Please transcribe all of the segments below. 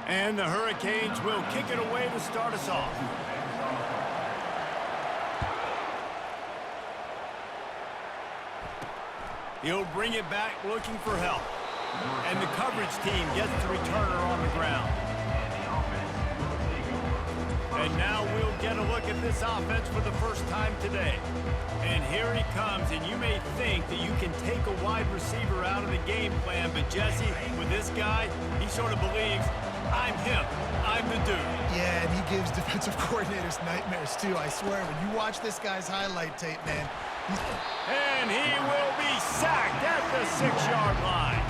And the Hurricanes will kick it away to start us off. He'll bring it back looking for help. And the coverage team gets the returner on the ground. And now we'll get a look at this offense for the first time today. And here he comes, and you may think that you can take a wide receiver out of the game plan, but Jesse, with this guy, he sort of believes, I'm him. I'm the dude. Yeah, and he gives defensive coordinators nightmares, too. I swear, when you watch this guy's highlight tape, man. And he will be sacked at the 6-yard line.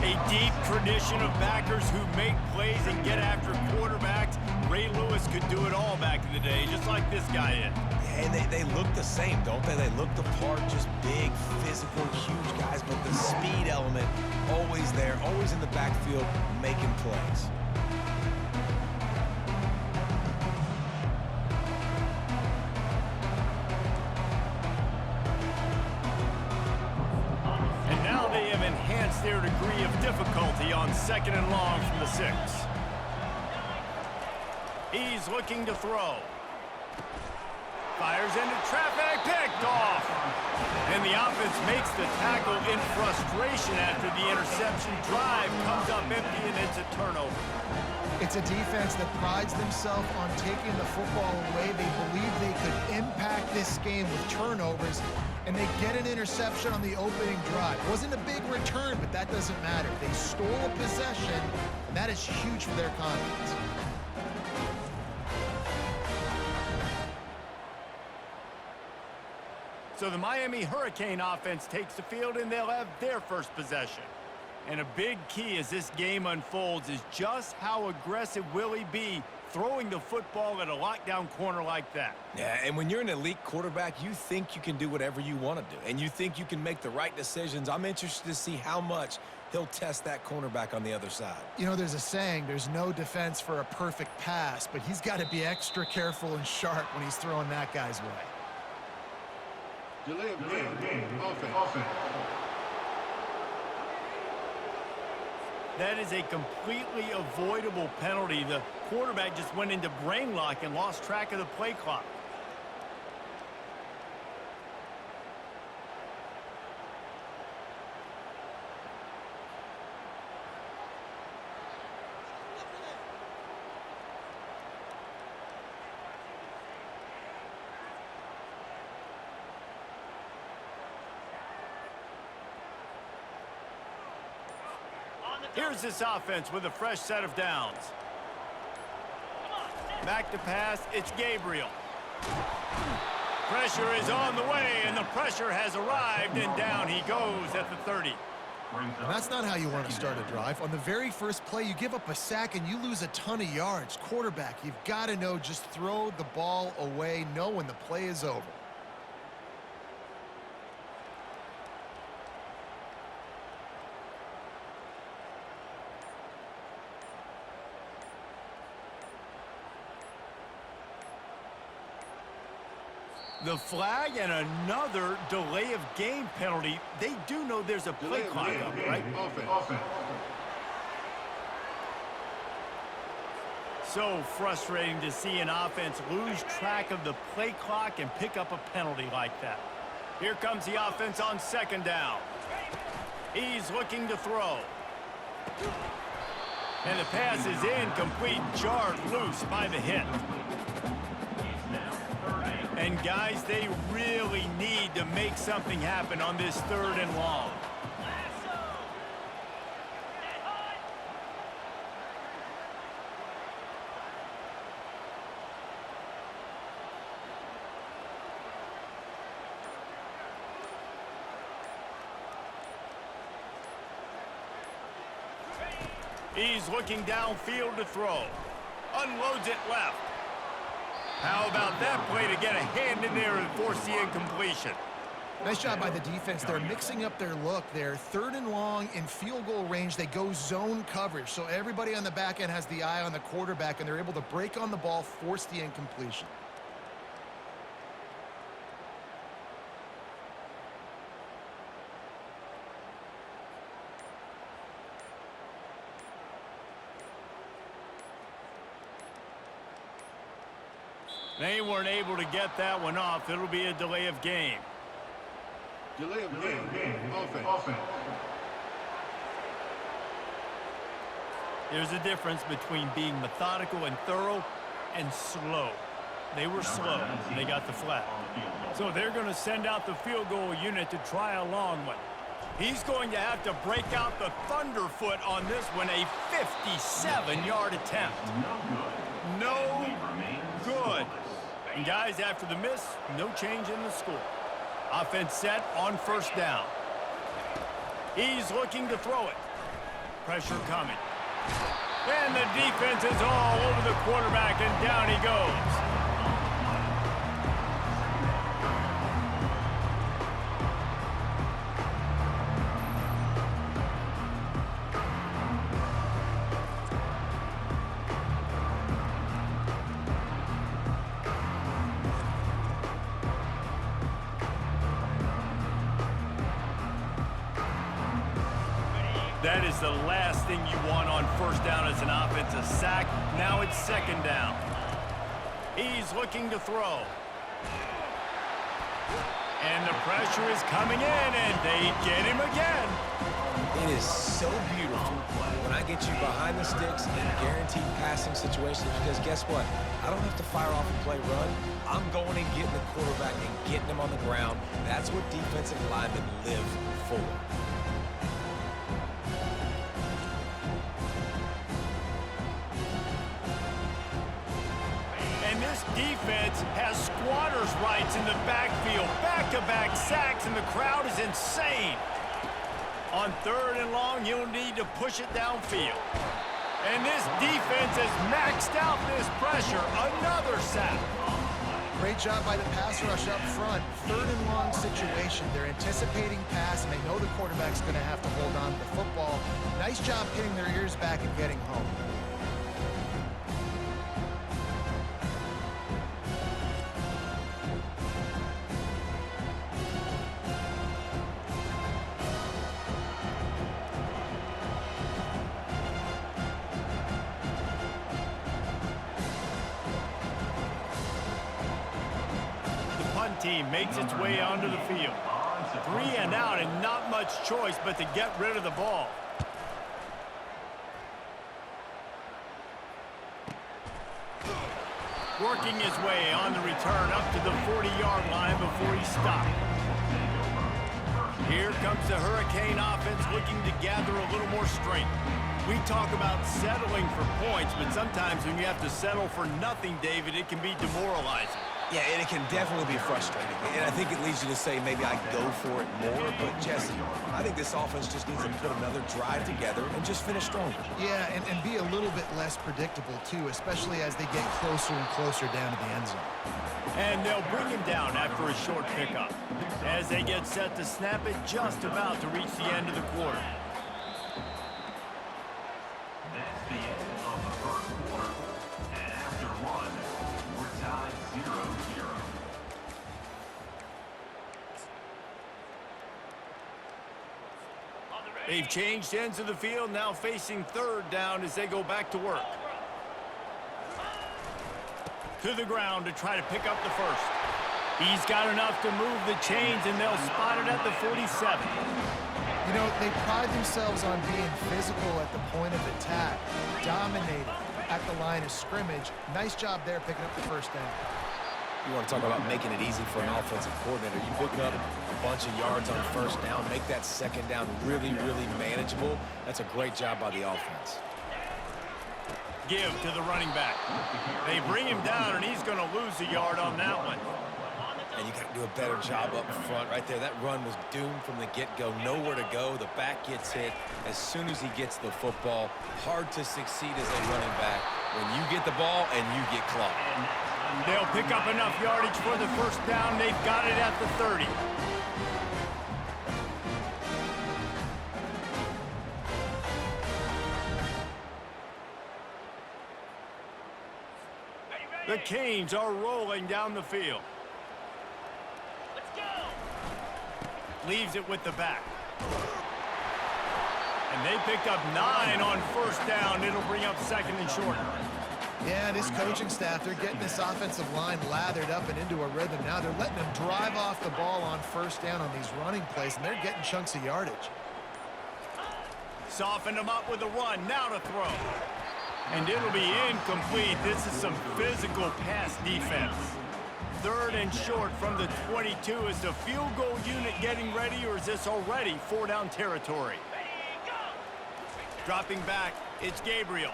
A deep tradition of backers who make plays and get after quarterbacks. Ray Lewis could do it all back in the day, just like this guy is. And they look the same, don't they? They look the part, just big, physical, huge guys, but the speed element always there, always in the backfield, making plays. And now they have enhanced their degree of difficulty on 2nd and long from the 6. He's looking to throw. Fires into traffic, picked off. And the offense makes the tackle in frustration after the interception. Drive comes up empty, and it's a turnover. It's a defense that prides themselves on taking the football away. They believe they could impact this game with turnovers, and they get an interception on the opening drive. Wasn't a big return, but that doesn't matter. They stole a possession, and that is huge for their confidence. So the Miami Hurricane offense takes the field, and they'll have their first possession. And a big key as this game unfolds is just how aggressive will he be throwing the football at a lockdown corner like that. Yeah, and when you're an elite quarterback, you think you can do whatever you want to do, and you think you can make the right decisions. I'm interested to see how much he'll test that cornerback on the other side. You know, there's a saying, there's no defense for a perfect pass, but he's got to be extra careful and sharp when he's throwing that guy's way. Delay of game. Offense. That is a completely avoidable penalty. The quarterback just went into brain lock and lost track of the play clock. Here's this offense with a fresh set of downs. Back to pass, it's Gabriel. Pressure is on the way, and the pressure has arrived, and down he goes at the 30. And that's not how you want to start a drive. On the very first play, you give up a sack and you lose a ton of yards. Quarterback, you've got to know, just throw the ball away, know when the play is over. The flag and another delay of game penalty. They do know there's a play clock up, right? Offense. So frustrating to see an offense lose track of the play clock and pick up a penalty like that. Here comes the offense on 2nd down. He's looking to throw. And the pass is incomplete, jarred loose by the hit. And guys, they really need to make something happen on this 3rd and long. He's looking downfield to throw. Unloads it left. How about that play to get a hand in there and force the incompletion? Nice job by the defense. They're mixing up their look. They're 3rd and long in field goal range. They go zone coverage. So everybody on the back end has the eye on the quarterback, and they're able to break on the ball, force the incompletion. They weren't able to get that one off. It'll be a delay of game. Delay of game. Offense. There's a difference between being methodical and thorough and slow. They were slow, and they got the flag. So they're going to send out the field goal unit to try a long one. He's going to have to break out the thunderfoot on this one, a 57-yard attempt. No good. And guys, after the miss, no change in the score. Offense set on first down. He's looking to throw it. Pressure coming. And the defense is all over the quarterback, and down he goes. That is the last thing you want on first down as an offense, a sack. Now it's second down. He's looking to throw. And the pressure is coming in, and they get him again. It is so beautiful when I get you behind the sticks in guaranteed passing situations, because guess what? I don't have to fire off a play run. I'm going and getting the quarterback and getting him on the ground. That's what defensive linemen live for. Defense has squatters' rights in the backfield. Back-to-back sacks, and the crowd is insane. On third and long, you'll need to push it downfield. And this defense has maxed out this pressure. Another sack. Great job by the pass rush up front. Third and long situation. They're anticipating pass, and they know the quarterback's going to have to hold on to the football. Nice job hitting their ears back and getting home. Team makes its way onto the field. 3 and out, and not much choice but to get rid of the ball. Working his way on the return up to the 40-yard line before he stopped. Here comes the Hurricane offense looking to gather a little more strength. We talk about settling for points, but sometimes when you have to settle for nothing, David, it can be demoralizing. Yeah, and it can definitely be frustrating. And I think it leads you to say maybe I go for it more. But, Jesse, I think this offense just needs to put another drive together and just finish stronger. Yeah, and be a little bit less predictable, too, especially as they get closer and closer down to the end zone. And they'll bring him down after a short pickup. As they get set to snap it, just about to reach the end of the quarter. That's the end of the first quarter. And after one, we're tied 0-0. They've changed ends of the field, now facing third down as they go back to work. To the ground to try to pick up the first. He's got enough to move the chains, and they'll spot it at the 47. You know, they pride themselves on being physical at the point of attack, dominating at the line of scrimmage. Nice job there picking up the first down. You want to talk about making it easy for an offensive coordinator. You pick up a bunch of yards on first down, make that second down really, really manageable. That's a great job by the offense. Give to the running back. They bring him down, and he's going to lose a yard on that one. And you got to do a better job up front right there. That run was doomed from the get-go. Nowhere to go. The back gets hit as soon as he gets the football. Hard to succeed as a running back when you get the ball and you get clocked. They'll pick up enough yardage for the first down. They've got it at the 30. The Canes are rolling down the field. Let's go. Leaves it with the back. And they picked up 9 on first down. It'll bring up second and short. Yeah, this coaching staff, they're getting this offensive line lathered up and into a rhythm. Now they're letting them drive off the ball on first down on these running plays, and they're getting chunks of yardage. Soften them up with a run. Now to throw. And it'll be incomplete. This is some physical pass defense. 3rd and short from the 22. Is the field goal unit getting ready, or is this already 4-down territory? Dropping back, it's Gabriel.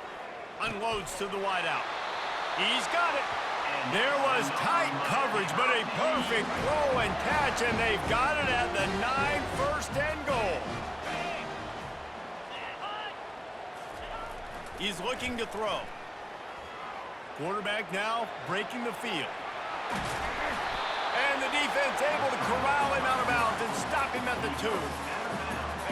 Unloads to the wideout. He's got it. There was tight coverage, but a perfect throw and catch, and they've got it at the 9, 1st and goal. He's looking to throw. Quarterback now breaking the field. And the defense able to corral him out of bounds and stop him at the 2.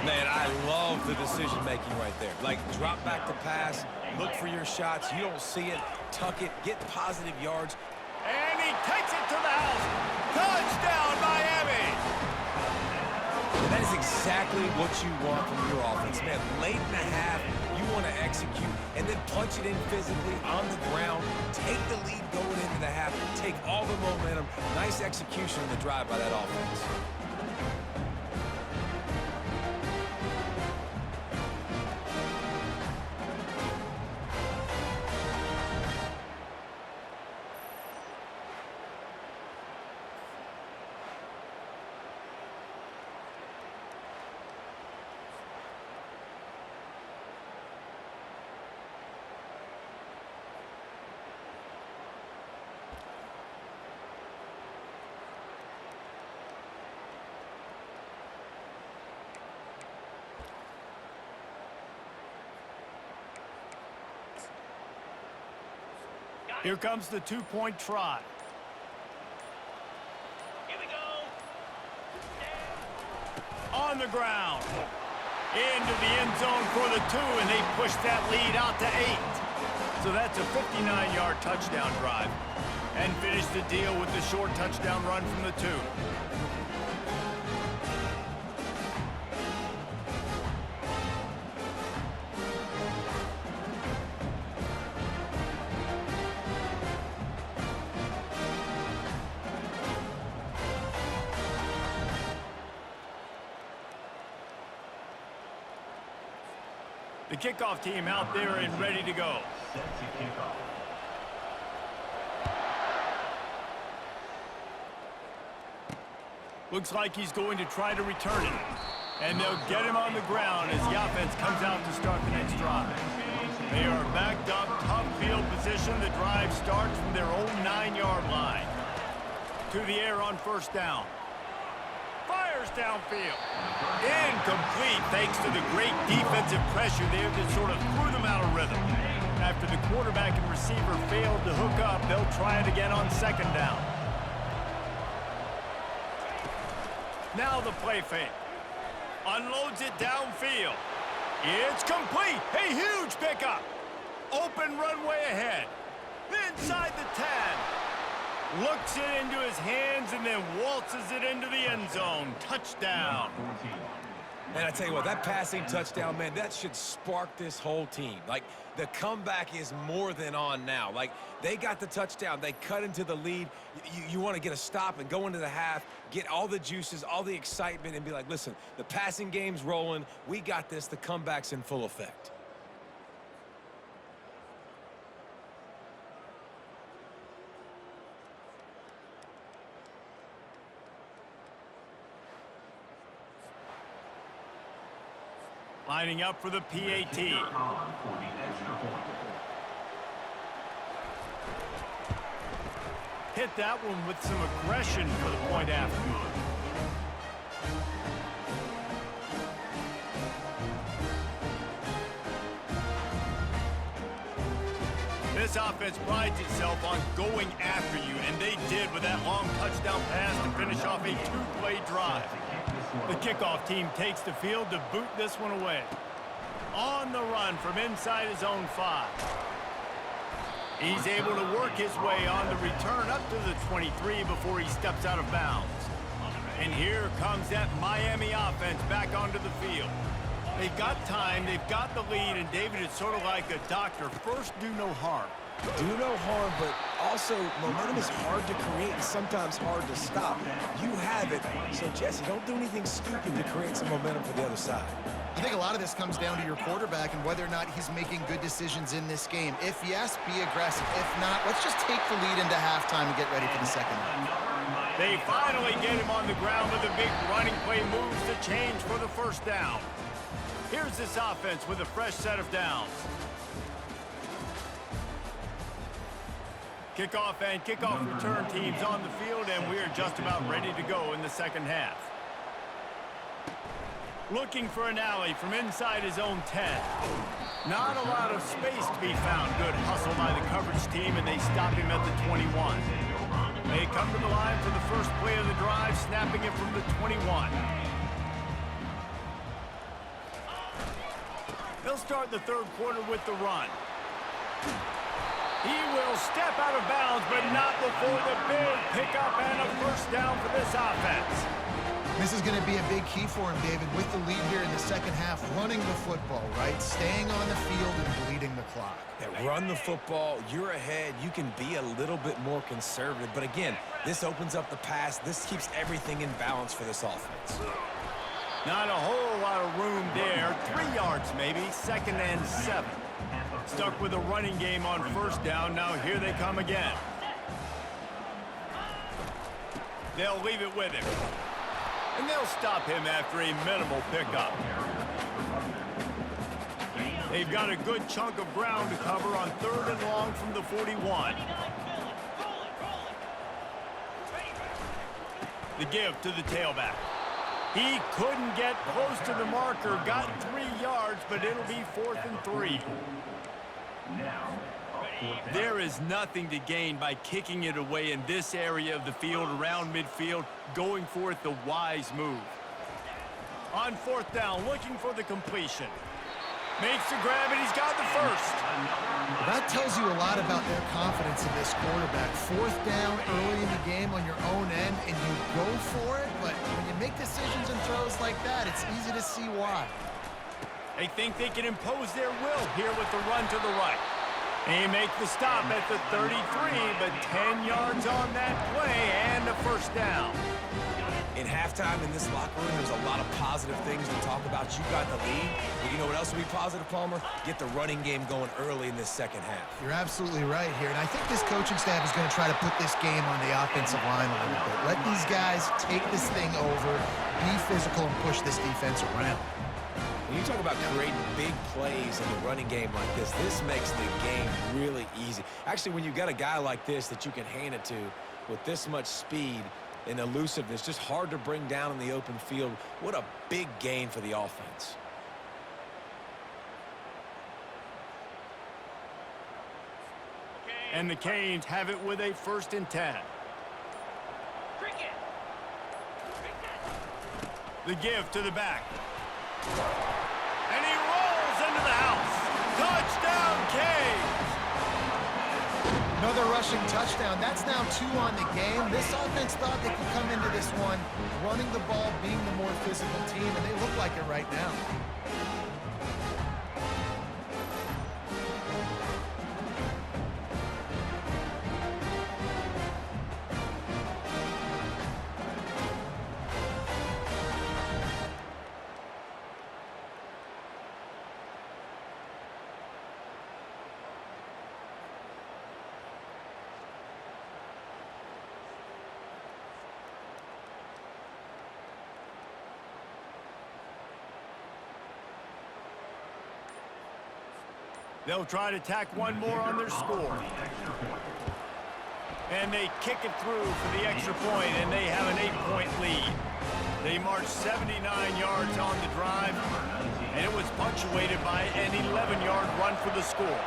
Man, I love the decision-making right there. Like, drop back to pass, look for your shots. You don't see it, tuck it, get positive yards. And he takes it to the house. Touchdown, Miami! And that is exactly what you want from your offense, man. Late in the half, you want to execute and then punch it in physically on the ground, take the lead going into the half, take all the momentum. Nice execution on the drive by that offense. Here comes the 2-point try. Here we go. On the ground. Into the end zone for the 2, and they push that lead out to 8. So that's a 59-yard touchdown drive. And finish the deal with the short touchdown run from the 2. The kickoff team out there and ready to go. Set to kick off. Looks like he's going to try to return it. And they'll get him on the ground as the offense comes out to start the next drive. They are backed up, tough field position. The drive starts from their own 9-yard line. To the air on first down. Fires downfield. Incomplete thanks to the great defensive pressure there that sort of threw them out of rhythm. After the quarterback and receiver failed to hook up, they'll try it again on 2nd down. Now the play fake. Unloads it downfield. It's complete. A huge pickup. Open runway ahead. Inside the 10. Looks it into his hands and then waltzes it into the end zone. Touchdown. And I tell you what, that passing touchdown, man, that should spark this whole team. Like, the comeback is more than on now. Like, they got the touchdown. They cut into the lead. You want to get a stop and go into the half, get all the juices, all the excitement, and be like, listen, the passing game's rolling. We got this. The comeback's in full effect. Lining up for the PAT. On for the extra point. Hit that one with some aggression for the point after. This offense prides itself on going after you, and they did with that long touchdown pass to finish off a 2-play drive. The kickoff team takes the field to boot this one away. On the run from inside his own 5. He's able to work his way on the return up to the 23 before he steps out of bounds. And here comes that Miami offense back onto the field. They've got time, they've got the lead, and David, it's sort of like a doctor. First, do no harm. Do no harm, but also momentum is hard to create and sometimes hard to stop. You have it, so Jesse, don't do anything stupid to create some momentum for the other side. I think a lot of this comes down to your quarterback and whether or not he's making good decisions in this game. If yes, be aggressive. If not, let's just take the lead into halftime and get ready for the second half. They finally get him on the ground with a big running play moves to change for the first down. Here's this offense with a fresh set of downs. Kickoff and kickoff return teams on the field, and we are just about ready to go in the second half. Looking for an alley from inside his own 10. Not a lot of space to be found. Good hustle by the coverage team, and they stop him at the 21. They come to the line for the first play of the drive, snapping it from the 21. They'll start the third quarter with the run. He will step out of bounds, but not before the big pickup and a first down for this offense. This is going to be a big key for him, David, with the lead here in the second half, running the football, right? Staying on the field and bleeding the clock. Yeah, run the football, you're ahead, you can be a little bit more conservative. But again, this opens up the pass. This keeps everything in balance for this offense. Not a whole lot of room there. 3 yards maybe, 2nd and 7. Stuck with a running game on first down. Now here they come again. They'll leave it with him. And they'll stop him after a minimal pickup. They've got a good chunk of ground to cover on 3rd and long from the 41. The give to the tailback. He couldn't get close to the marker. Got 3 yards, but it'll be 4th and 3. There is nothing to gain by kicking it away in this area of the field around midfield, going for it the wise move. On 4th down, looking for the completion. Makes the grab, and he's got the first. That tells you a lot about their confidence in this quarterback. 4th down early in the game on your own end, and you go for it, but when you make decisions and throws like that, it's easy to see why. They think they can impose their will here with the run to the right. They make the stop at the 33, but 10 yards on that play and a first down. In halftime in this locker room, there's a lot of positive things to talk about. You got the lead, but you know what else will be positive, Palmer? Get the running game going early in this second half. You're absolutely right here, and I think this coaching staff is going to try to put this game on the offensive line a little bit. Let these guys take this thing over, be physical, and push this defense around. When you talk about creating big plays in the running game like this makes the game really easy. Actually, when you've got a guy like this that you can hand it to with this much speed and elusiveness, just hard to bring down in the open field, what a big gain for the offense. And the Canes have it with a 1st and 10. The give to the back. And he rolls into the house. Touchdown, Canes! Another rushing touchdown. That's now 2 on the game. This offense thought they could come into this one running the ball, being the more physical team, and they look like it right now. They'll try to tack one more on their score. And they kick it through for the extra point, and they have an 8-point lead. They marched 79 yards on the drive, and it was punctuated by an 11-yard run for the score.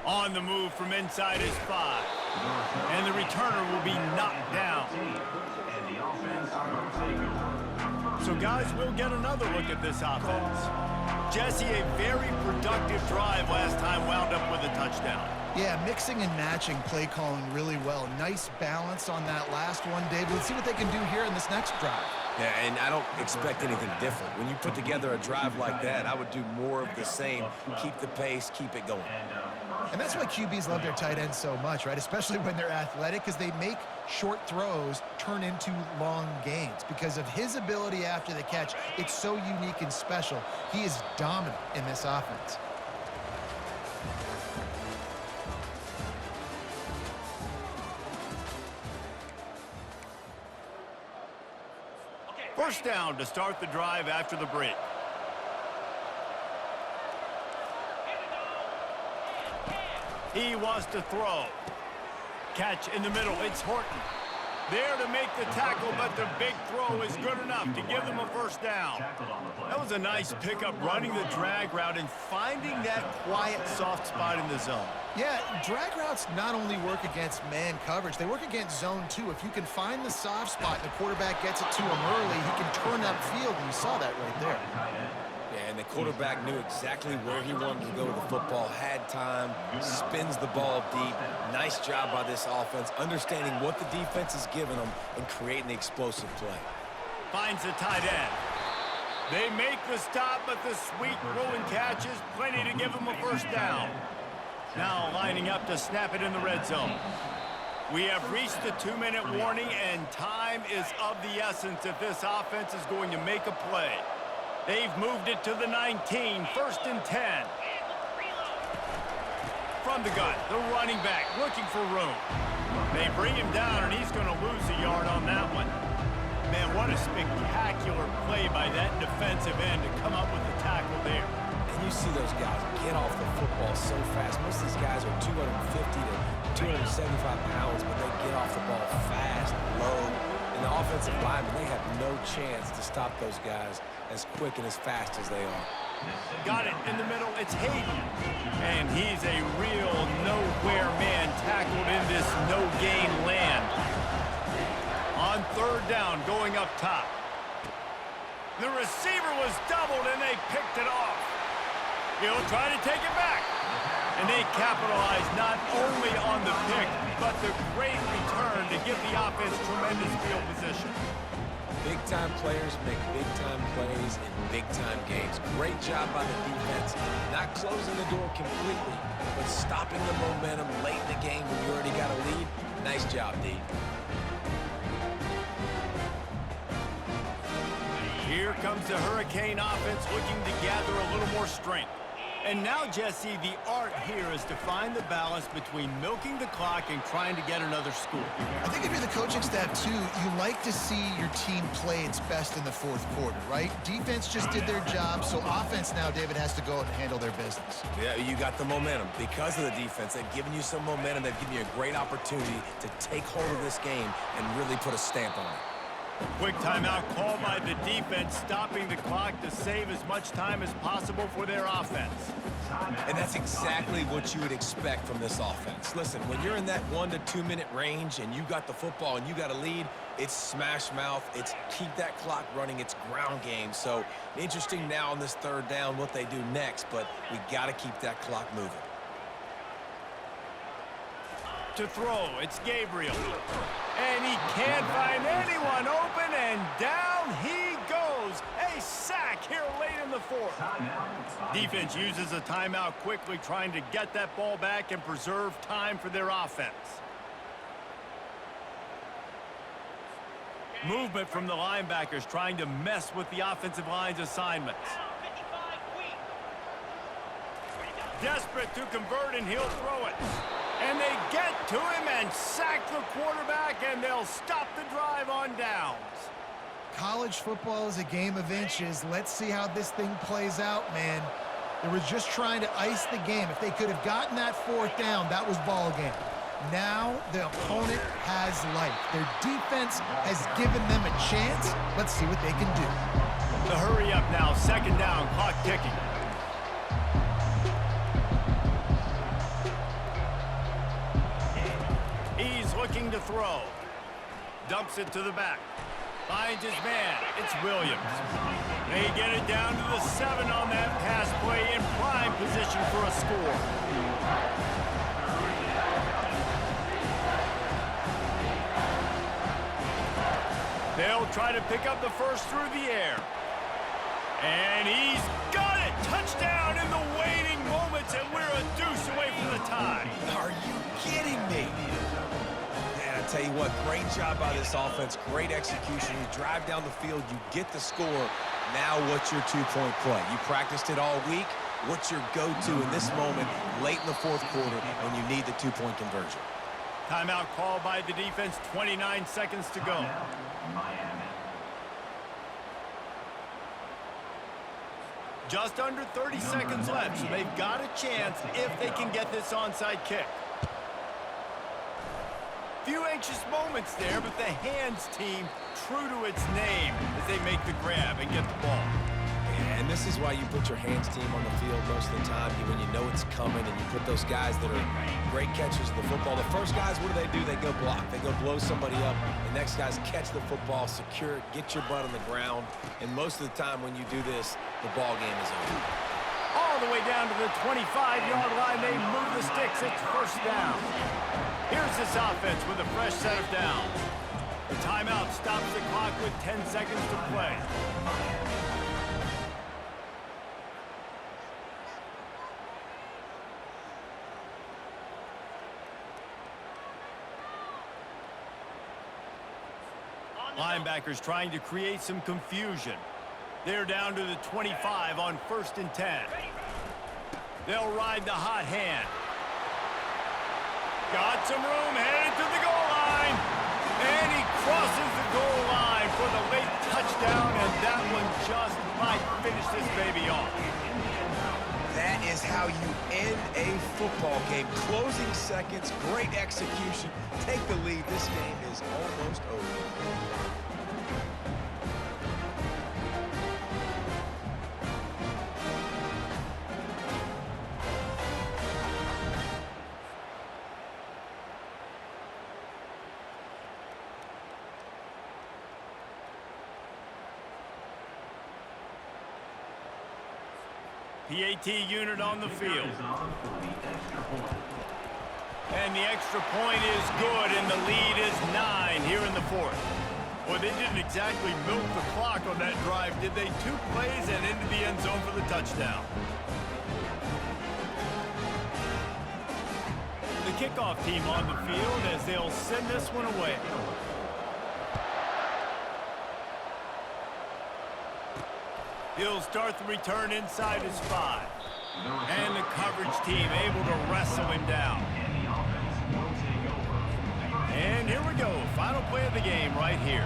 On the move from inside his 5. And the returner will be knocked down. So, guys, we'll get another look at this offense. Jesse, a very productive drive last time, wound up with a touchdown. Yeah, mixing and matching play calling really well. Nice balance on that last one, Dave. Let's see what they can do here in this next drive. Yeah, and I don't expect anything different. When you put together a drive like that, I would do more of the same. Keep the pace, keep it going. And that's why QBs love their tight ends so much, right? Especially when they're athletic, because they make short throws turn into long gains. Because of his ability after the catch, it's so unique and special. He is dominant in this offense. First down to start the drive after the break. He wants to throw. Catch in the middle. It's Horton. There to make the tackle, but the big throw is good enough to give them a first down. That was a nice pickup, running the drag route and finding that quiet, soft spot in the zone. Yeah, drag routes not only work against man coverage, they work against zone too. If you can find the soft spot and the quarterback gets it to him early, he can turn upfield, and you saw that right there. Yeah, and the quarterback knew exactly where he wanted to go with the football, had time, spins the ball deep. Nice job by this offense, understanding what the defense is giving them and creating the explosive play. Finds the tight end. They make the stop, but the sweet throw and catch is plenty to give them a first down. Now lining up to snap it in the red zone. We have reached the 2-minute warning, and time is of the essence if this offense is going to make a play. They've moved it to the 19, 1st and 10. From the gun, the running back looking for room. They bring him down, and he's going to lose a yard on that one. Man, what a spectacular play by that defensive end to come up with the tackle there. And you see those guys get off the football so fast. Most of these guys are 250 to 275 pounds, but they get off the ball fast, low. And the offensive linemen, they have no chance to stop those guys as quick and as fast as they are. Got it in the middle. It's Hayden. And he's a real nowhere man tackled in this no-gain land. On 3rd down, going up top. The receiver was doubled, and they picked it off. He'll try to take it back. And they capitalize not only on the pick, but the great return to give the offense tremendous field position. Big-time players make big-time plays in big-time games. Great job by the defense, not closing the door completely, but stopping the momentum late in the game when you already got a lead. Nice job, D. Here comes the Hurricane offense looking to gather a little more strength. And now, Jesse, the art here is to find the balance between milking the clock and trying to get another score. I think if you're the coaching staff, too, you like to see your team play its best in the 4th quarter, right? Defense just did their job, so offense now, David, has to go out and handle their business. Yeah, you got the momentum. Because of the defense, they've given you some momentum. They've given you a great opportunity to take hold of this game and really put a stamp on it. Quick timeout called by the defense, stopping the clock to save as much time as possible for their offense. And that's exactly what you would expect from this offense. Listen, when you're in that 1 to 2 minute range and you got the football and you got a lead, it's smash mouth, it's keep that clock running, it's ground game. So interesting now on this 3rd down what they do next, but we got to keep that clock moving. To throw, it's Gabriel. And he can't find anyone open, and down he goes. A sack here late in the 4th. Defense uses a timeout quickly, trying to get that ball back and preserve time for their offense. Movement from the linebackers trying to mess with the offensive line's assignments. Desperate to convert, and he'll throw it. And they get to him and sack the quarterback, and they'll stop the drive on downs. College football is a game of inches. Let's see how this thing plays out, man. They were just trying to ice the game. If they could have gotten that 4th down, that was ball game. Now the opponent has life. Their defense has given them a chance. Let's see what they can do. The hurry up now, 2nd down, clock ticking. He's looking to throw. Dumps it to the back. Finds his man. It's Williams. They get it down to the 7 on that pass play, in prime position for a score. They'll try to pick up the first through the air. And he's got it! Touchdown in the waning moments, and we're a deuce away from the tie. Are you kidding me? Man, I tell you what, great job by this offense. Great execution. You drive down the field, you get the score. Now what's your two-point play? You practiced it all week. What's your go-to in this moment late in the fourth quarter when you need the two-point conversion? Timeout called by the defense, 29 seconds to go. Just under 30 seconds left, so they've got a chance if they can get this onside kick. Few anxious moments there, but the hands team true to its name as they make the grab and get the ball. And this is why you put your hands team on the field most of the time when you know it's coming, and you put those guys that are great catchers of the football. The first guys, what do? They go block. They go blow somebody up. The next guys catch the football, secure it, get your butt on the ground. And most of the time when you do this, the ball game is over. All the way down to the 25-yard line, they move the sticks. It's first down. Here's this offense with a fresh set of downs. The timeout stops the clock with 10 seconds to play. Linebackers trying to create some confusion. They're down to the 25 on 1st and 10. They'll ride the hot hand. Got some room, headed to the goal line. And he crosses the goal line for the late touchdown, and that one just might finish this baby off. That is how you end a football game. Closing seconds, great execution. Take the lead. This game is almost over. PAT unit on the field. And the extra point is good, and the lead is 9 here in the fourth. Well, they didn't exactly milk the clock on that drive, did they? 2 plays and into the end zone for the touchdown. The kickoff team on the field as they'll send this one away. He'll start the return inside his 5. And the coverage team able to wrestle him down. And here we go. Final play of the game right here.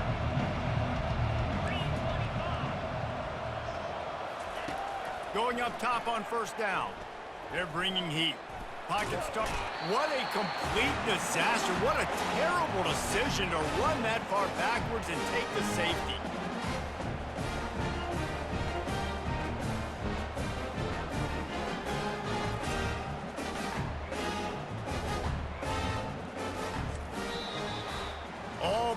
Going up top on 1st down. They're bringing heat. Pocket start. What a complete disaster. What a terrible decision to run that far backwards and take the safety.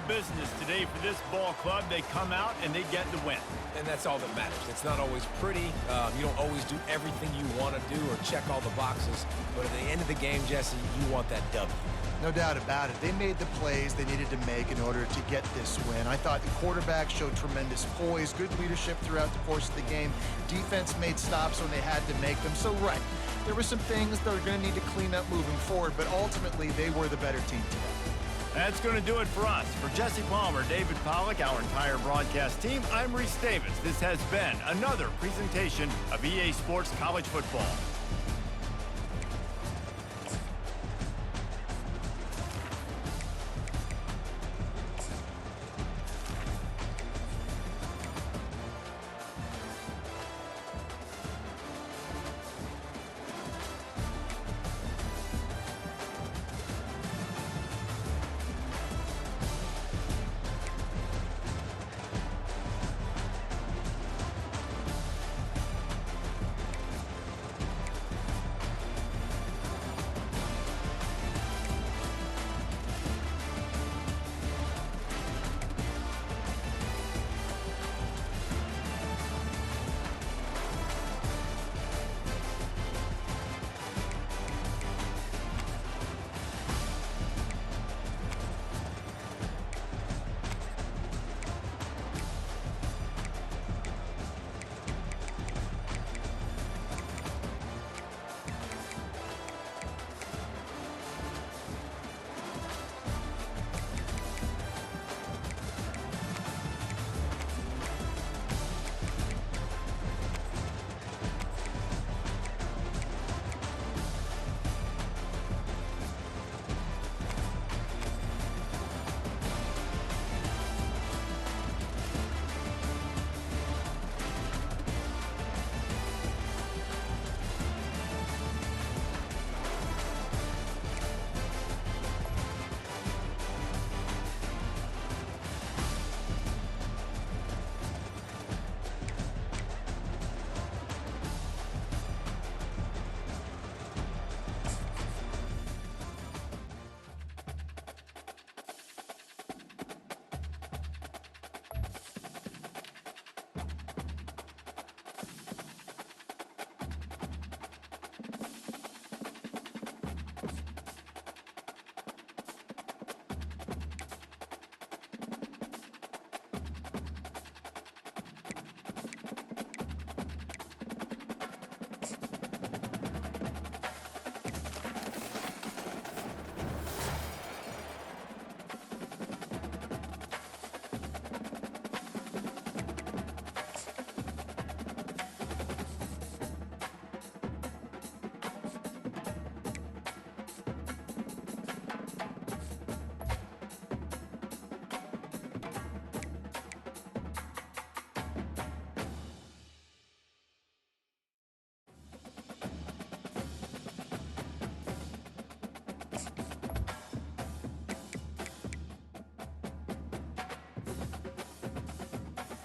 Business today for this ball club. They come out and they get the win. And that's all that matters. It's not always pretty. You don't always do everything you want to do or check all the boxes. But at the end of the game, Jesse, you want that W. No doubt about it. They made the plays they needed to make in order to get this win. I thought the quarterback showed tremendous poise, good leadership throughout the course of the game. Defense made stops when they had to make them. So, right, there were some things that are going to need to clean up moving forward, but ultimately they were the better team today. That's going to do it for us. For Jesse Palmer, David Pollack, our entire broadcast team, I'm Reese Davis. This has been another presentation of EA Sports College Football.